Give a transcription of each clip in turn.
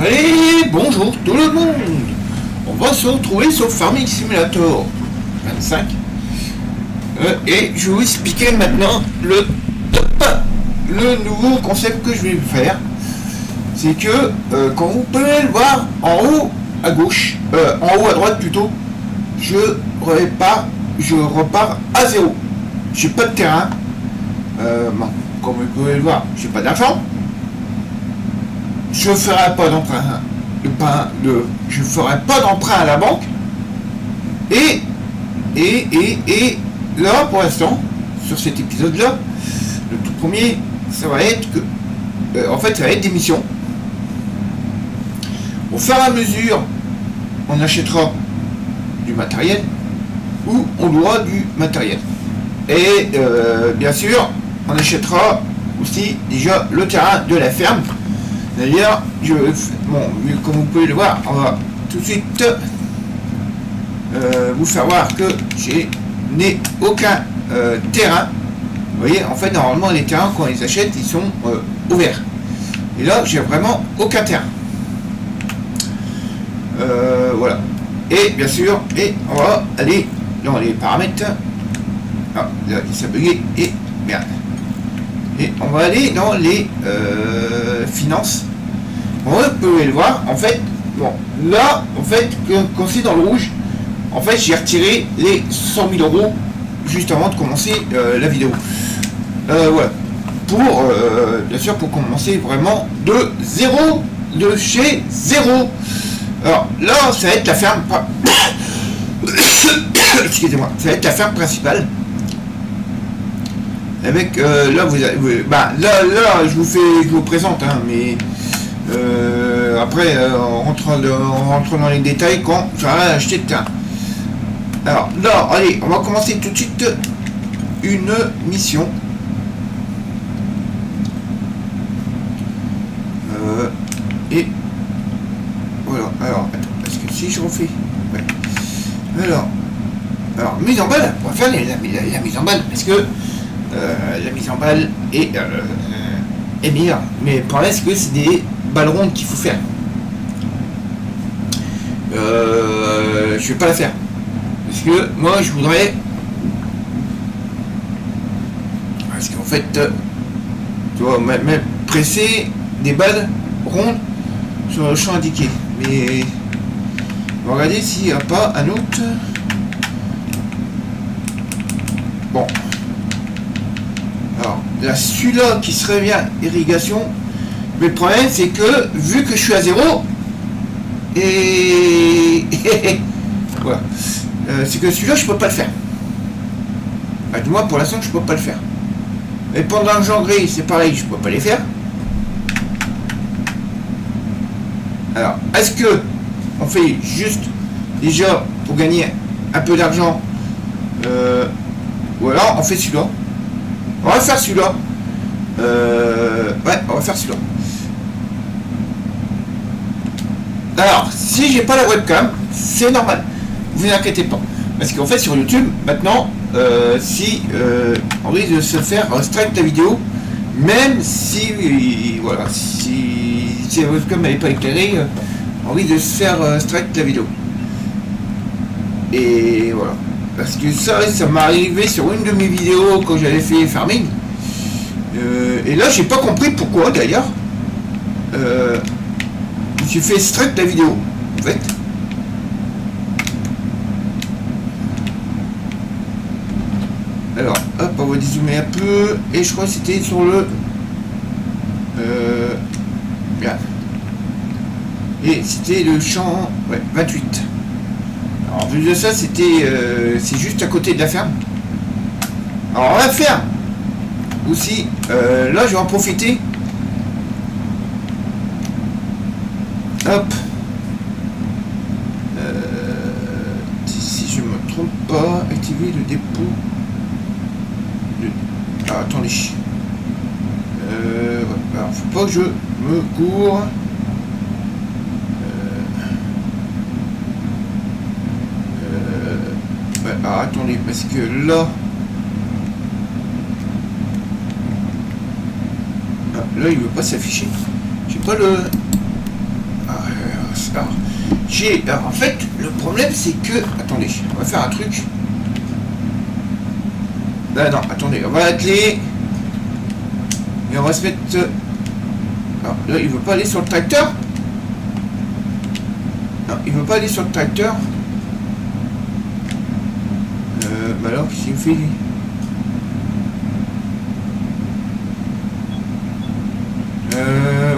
Allez, bonjour tout le monde. On va se retrouver sur Farming Simulator 25. Et je vais vous expliquer maintenant le nouveau concept que je vais faire. C'est que, quand vous pouvez le voir en haut à gauche, en haut à droite plutôt, je repars à zéro. J'ai pas de terrain. Bon, comme vous pouvez le voir, j'ai pas d'argent. Je ferai pas d'emprunt, je ferai pas d'emprunt à la banque. Et là, pour l'instant, sur cet épisode-là, le tout premier, ça va être que, en fait, ça va être des missions. Au fur et à mesure, on achètera du matériel ou on louera du matériel. Et bien sûr, on achètera aussi déjà le terrain de la ferme. D'ailleurs, comme vous pouvez le voir, on va tout de suite vous faire voir que je n'ai aucun terrain. Vous voyez, en fait, normalement, les terrains, quand on les achète, ils sont ouverts. Et là, j'ai vraiment aucun terrain. Voilà. Et bien sûr, on va aller dans les paramètres. Ah, là, ça a bugué. Et merde. Et on va aller dans les finances. Vous pouvez le voir, en fait, bon, là, en fait, quand c'est dans le rouge, en fait, j'ai retiré les 100 000 euros juste avant de commencer la vidéo. Voilà. Bien sûr, pour commencer vraiment de zéro, de chez zéro. Alors, là, ça va être la ferme... Excusez-moi, ça va être la ferme principale. Avec, là, là, je vous présente, hein, mais... après, on rentre dans les détails quand j'aurai acheté le terrain. Alors là, allez, on va commencer tout de suite une mission. Et voilà. Alors, attends, parce que si je refais, ouais. Alors, mise en balle. On va faire la mise en balle parce que la mise en balle est meilleure. Mais le problème, c'est que c'est des balles rondes qu'il faut faire. Je vais pas la faire parce que moi je voudrais, parce qu'en fait tu vois, même presser des balles rondes sur le champ indiqué. Mais on va regarder s'il n'y a pas un autre. Bon, alors là, celui-là qui serait bien irrigation. Mais le problème, c'est que, vu que je suis à zéro, et voilà, c'est que celui-là, je peux pas le faire. Bah, du moins, pour l'instant, je peux pas le faire. Et pendant le j'engrais, c'est pareil, je peux pas les faire. Alors, est-ce que on fait juste, déjà, pour gagner un peu d'argent, ou alors on fait celui-là. On va faire celui-là. Ouais, on va faire celui-là. Alors, si j'ai pas la webcam, c'est normal. Vous inquiétez pas. Parce qu'en fait, sur YouTube, maintenant, si on risque de se faire strike la vidéo, même si, voilà, si la webcam n'est pas éclairée, on risque de se faire strike la vidéo. Et voilà. Parce que ça m'est arrivé sur une de mes vidéos quand j'avais fait farming. Et là, j'ai pas compris pourquoi d'ailleurs. J'ai fait strike la vidéo, en fait. Alors, hop, on va dézoomer un peu. Et je crois que c'était sur le... Bien. Et c'était le champ... Ouais, 28. Alors, vu de ça, c'était... c'est juste à côté de la ferme. Alors, on va faire aussi... là, je vais en profiter. Hop. Si je me trompe pas, activer le dépôt. Ah, attendez. Alors, faut pas que je me cours. Ouais, alors, attendez, parce que là. Ah, là, il veut pas s'afficher. J'ai pas le. Alors, en fait, le problème c'est que... Attendez, on va faire un truc. Ben non, attendez, on va atteler. Et on va se mettre... Alors, là, il veut pas aller sur le tracteur. Non, il veut pas aller sur le tracteur. Bah alors, qu'est-ce qu'il me fait, lui?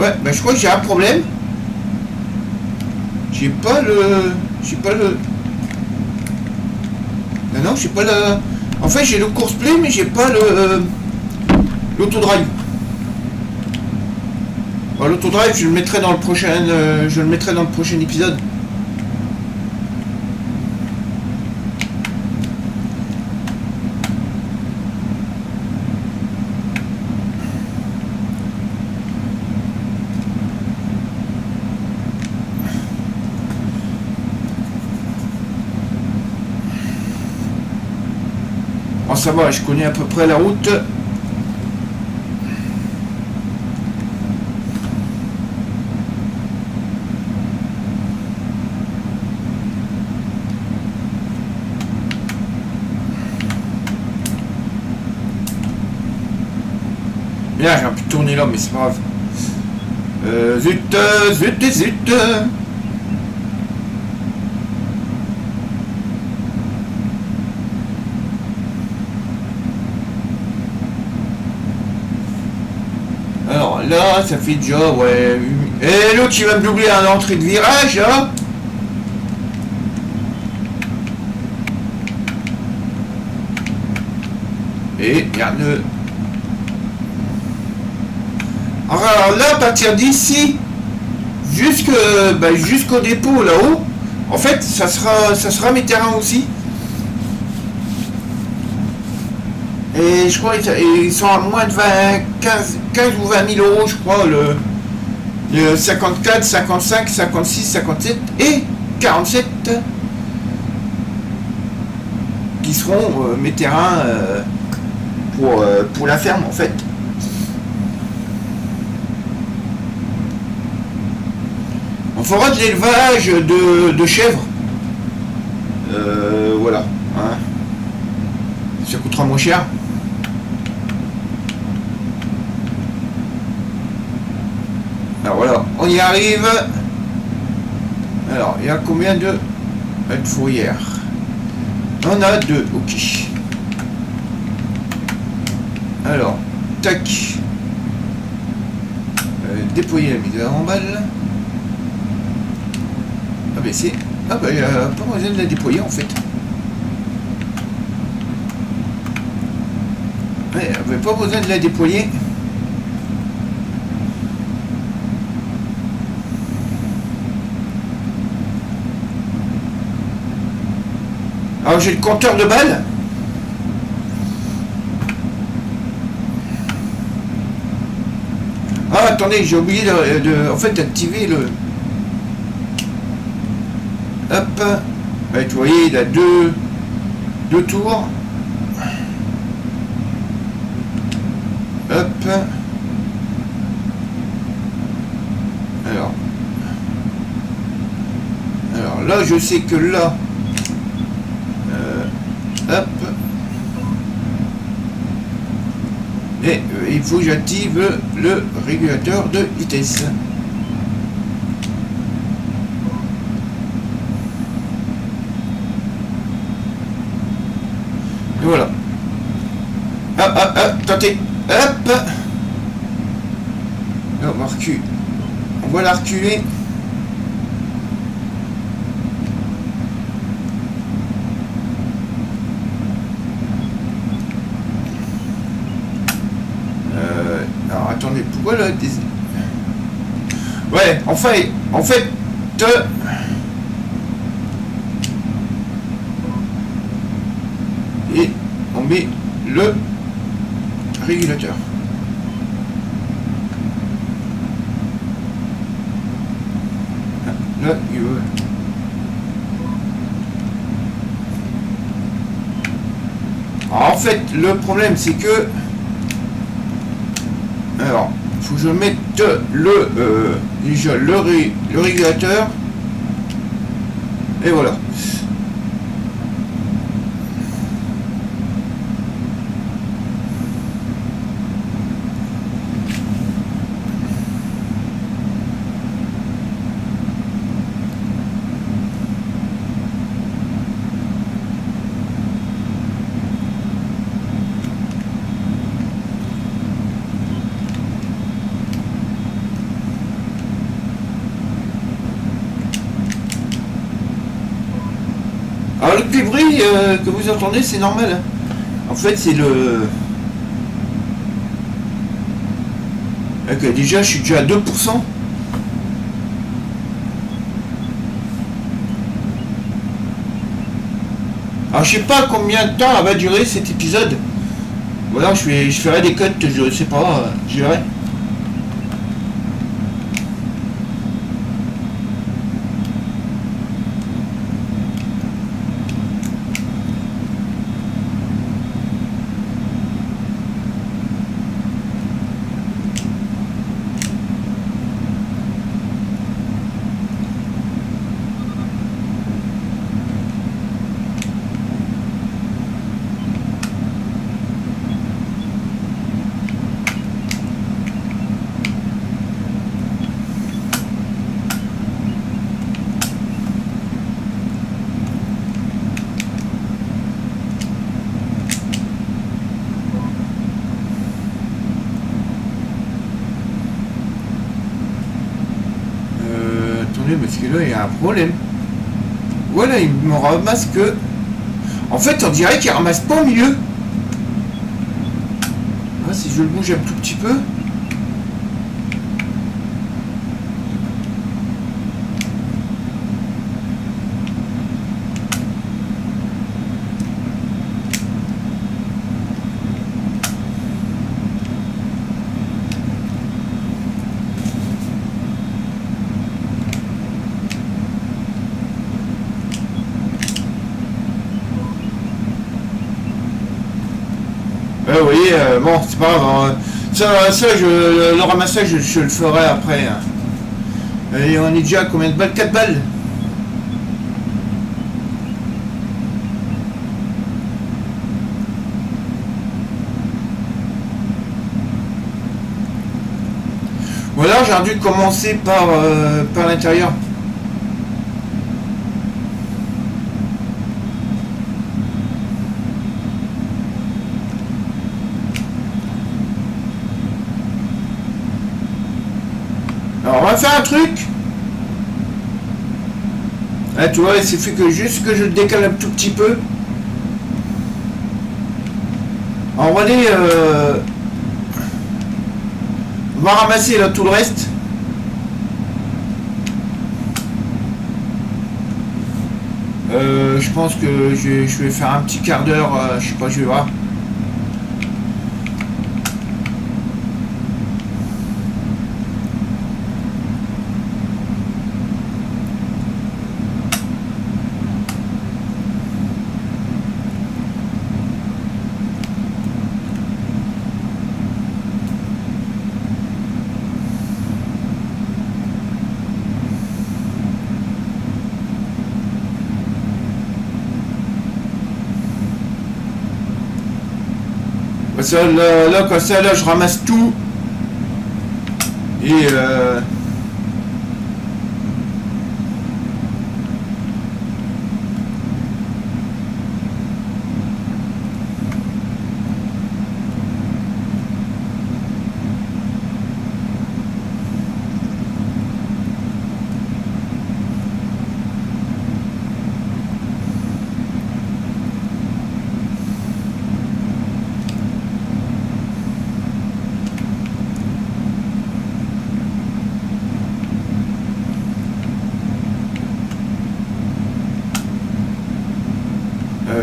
Ouais, bah je crois que j'ai un problème. J'ai pas le... Non, j'ai pas le... En fait, j'ai le course play, mais j'ai pas le... l'autodrive. Bon, l'autodrive, je le mettrai dans le prochain épisode. Bon, ça va, je connais à peu près la route. Là, j'ai un peu tourné là, mais c'est pas grave. Zut. Alors là, ça fait déjà, ouais. Et l'autre, il va me doubler à l'entrée de virage, là. Et, regarde. Alors là, à partir d'ici, jusqu'au dépôt là-haut, en fait, ça sera mes terrains aussi. Et je crois qu'ils sont à moins de 15 ou 20 000 euros, je crois, le 54, 55, 56, 57 et 47 qui seront mes terrains pour la ferme, en fait. On fera de l'élevage de chèvres. Voilà. Hein. Ça coûtera moins cher. Alors voilà, on y arrive. Alors, il y a combien de fourrières? On a 2, ok. Alors, tac. Déployer la mise en balle. Ah ben c'est... Ah ben il n'y a pas besoin de la déployer en fait. Ouais, il n'y avait pas besoin de la déployer. Alors j'ai le compteur de balles. Ah attendez, j'ai oublié en fait d'activer le... Hop. Ouais, vous voyez, il a deux tours. Hop. Alors là, je sais que là... hop. Et il faut que j'active le régulateur de vitesse. Et voilà. Tentez. Hop. Là, on va reculer. On va la reculer. Alors attendez, pourquoi là ouais, en fait, et on met le régulateur. Là, il veut. Alors, en fait, le problème, c'est que... Alors, faut que je mette déjà le régulateur. Et voilà. Alors le petit bruit que vous entendez, c'est normal. Hein. En fait, c'est le... Okay, déjà, je suis déjà à 2%. Alors, je sais pas combien de temps va durer cet épisode. Voilà, je ferai des cuts, je sais pas, je verrai. Parce que là il y a un problème. Voilà, il me ramasse que... En fait, on dirait qu'il ramasse pas au milieu. Ah, si je le bouge un tout petit peu. Vous voyez, bon, c'est pas grave. Le ramassage, je le ferai après. Hein. Et on est déjà à combien de balles? 4 balles. Voilà, j'ai dû commencer par l'intérieur. Alors on va faire un truc. Là tu vois, il suffit que juste que je le décale un tout petit peu. Alors, on va aller on va ramasser là tout le reste. Je pense que je vais faire un petit quart d'heure, je sais pas, je vais voir. Ça, là, comme ça, là, je ramasse tout. Et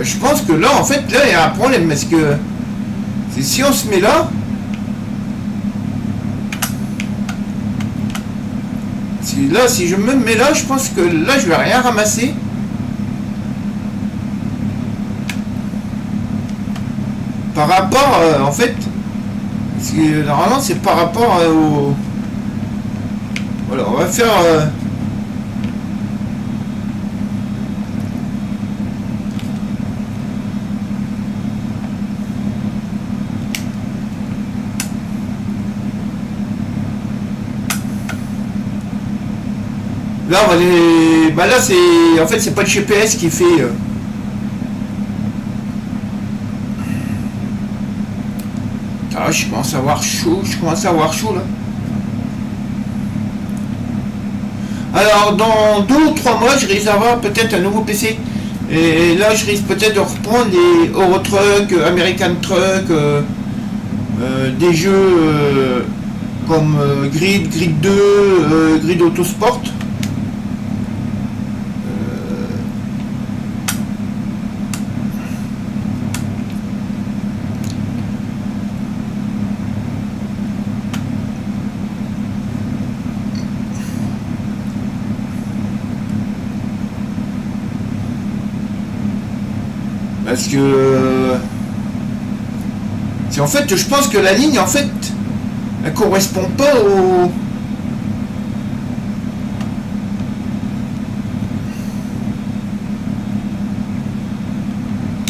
je pense que là, en fait, là, il y a un problème. Parce que si on se met là, si je me mets là, je pense que là, je vais rien ramasser. Par rapport, en fait, Parce que normalement c'est par rapport au... Voilà, on va faire... Là, on va les... Bah là, c'est... En fait, c'est pas le GPS qui fait... Ah, je commence à avoir chaud. Là. Alors, dans 2 ou 3 mois, je risque d'avoir peut-être un nouveau PC. Et là, je risque peut-être de reprendre les Euro Truck, American Truck, des jeux comme Grid 2, Grid Autosport. Parce que c'est en fait, je pense que la ligne, en fait, elle correspond pas au...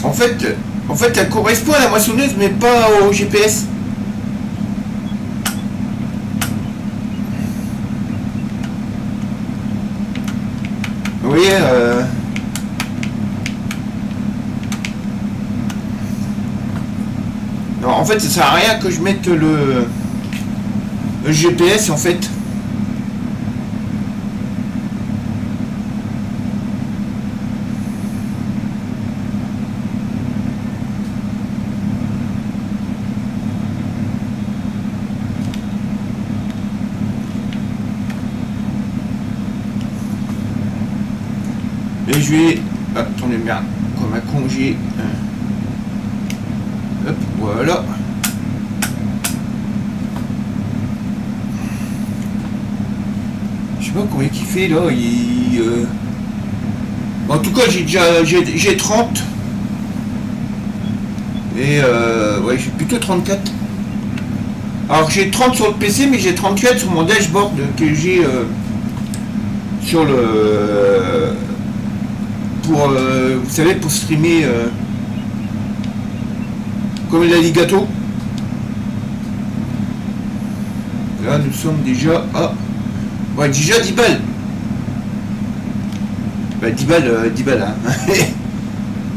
En fait, elle correspond à la moissonneuse, mais pas au GPS. Vous voyez, non, en fait, ça sert à rien que je mette le GPS, en fait. Et je vais... Attendez, merde. Comme un congé. Hop, voilà. Je sais pas combien il fait là. En tout cas, j'ai 30. Et ouais, j'ai plutôt 34. Alors j'ai 30 sur le PC, mais j'ai 34 sur mon dashboard que j'ai sur le... pour, vous savez, pour streamer comme il a dit gâteau. Là, nous sommes déjà à... Ouais, déjà 10 balles. Bah, 10 balles, 10 balles, hein.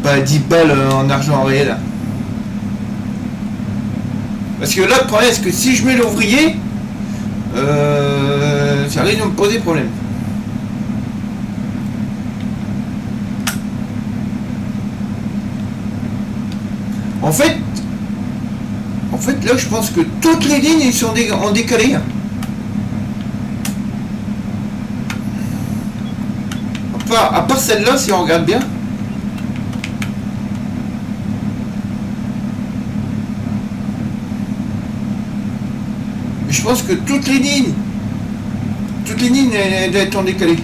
Pas 10 balles en argent réel. Parce que là, le problème, c'est que si je mets l'ouvrier, ça risque de me poser problème. En fait, là, je pense que toutes les lignes sont en décalé. À part celle-là, si on regarde bien. Je pense que toutes les lignes doivent être en décalé.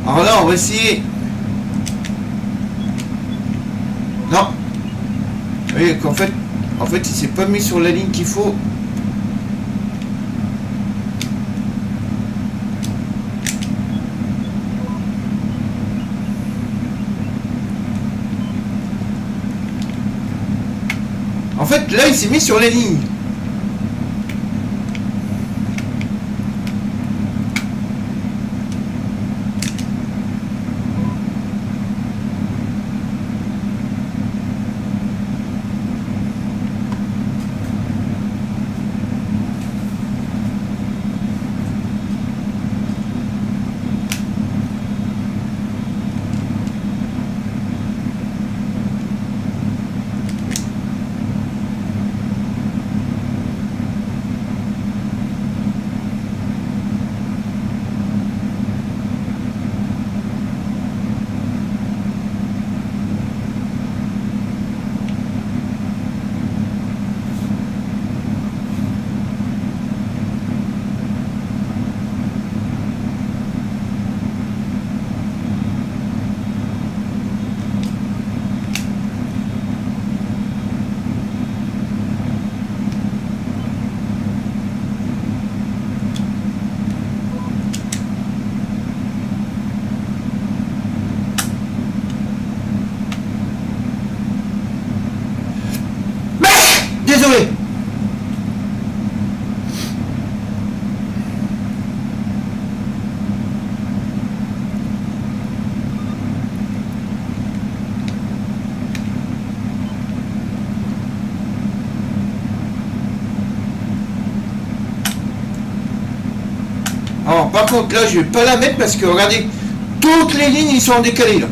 Alors là, on va essayer. Non. Vous voyez qu'en fait, il s'est pas mis sur la ligne qu'il faut. En fait, là, il s'est mis sur la ligne. Alors, par contre, là, je vais pas la mettre parce que, regardez, toutes les lignes, ils sont en décalé, là.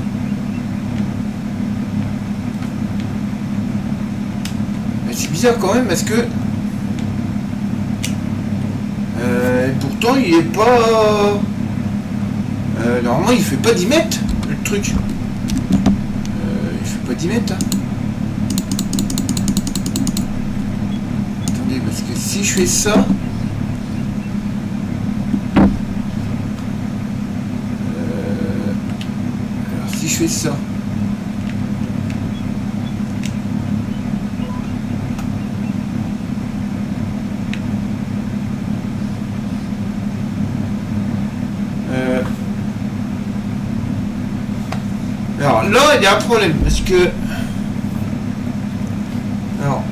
Mais c'est bizarre quand même parce que... pourtant, il est pas... normalement, il fait pas 10 mètres, le truc. Il fait pas 10 mètres, hein. Attendez, parce que si je fais ça... alors, si je fais ça... alors là, il y a un problème parce que... alors...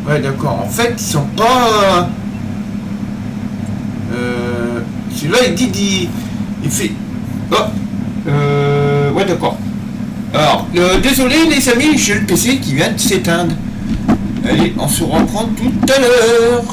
ouais, d'accord. En fait, ils sont pas... celui-là, il dit... il fait... oh, ouais, d'accord. Alors, désolé les amis, j'ai le PC qui vient de s'éteindre. Allez, on se reprend tout à l'heure.